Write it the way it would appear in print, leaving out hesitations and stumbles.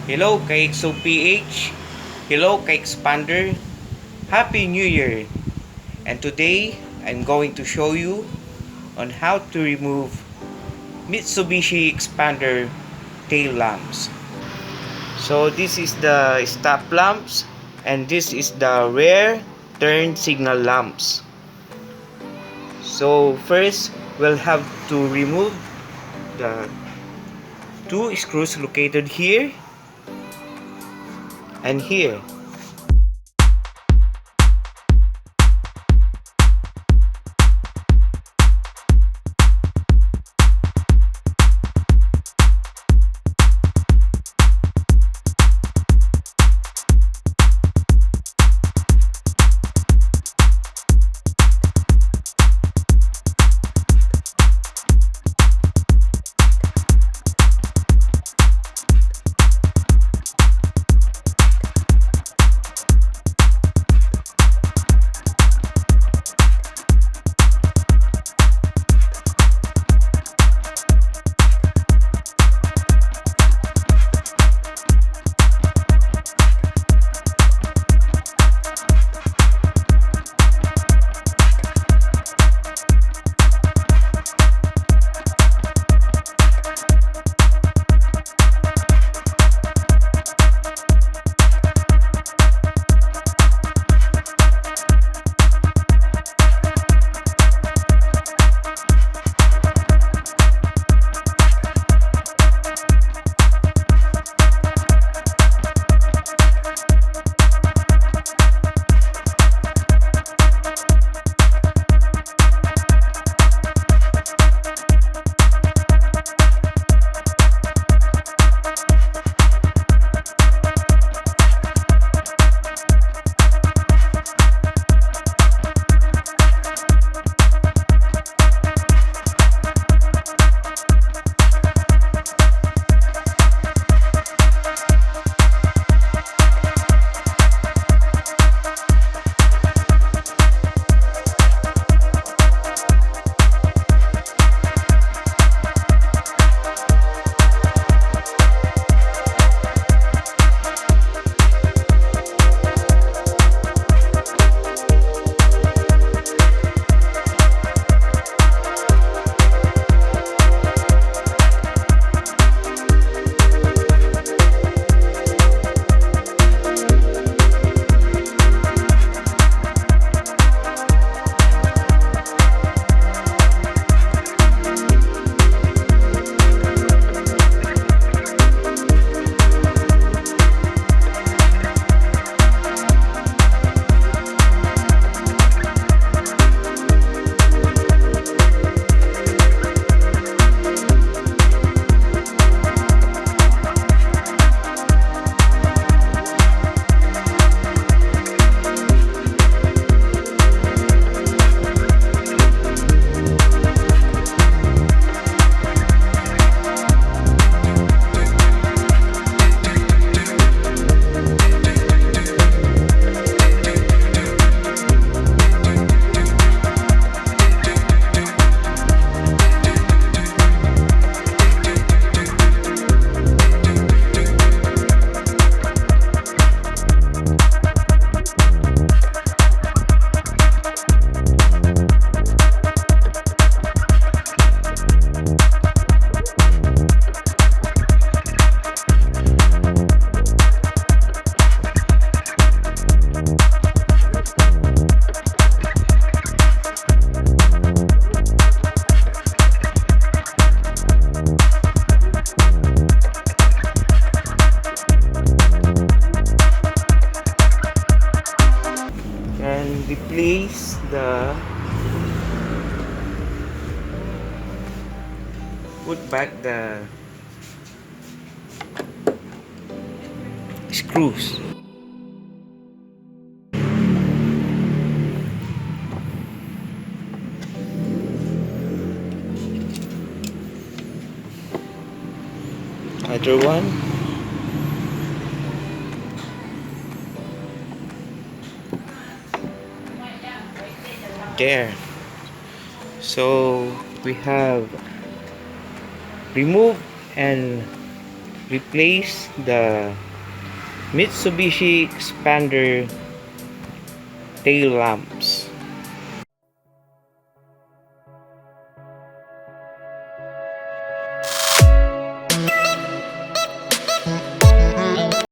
Hello kay XOPH. Hello kay Xpander. Happy New Year. And today, I'm going to show you on how to remove Mitsubishi Xpander tail lamps. So this is the stop lamps and this is the rear turn signal lamps. So first, we'll have to remove the two screws located here and here. And replace the put back the screws. Other one. There. So we have removed and replace the Mitsubishi Xpander tail lamps.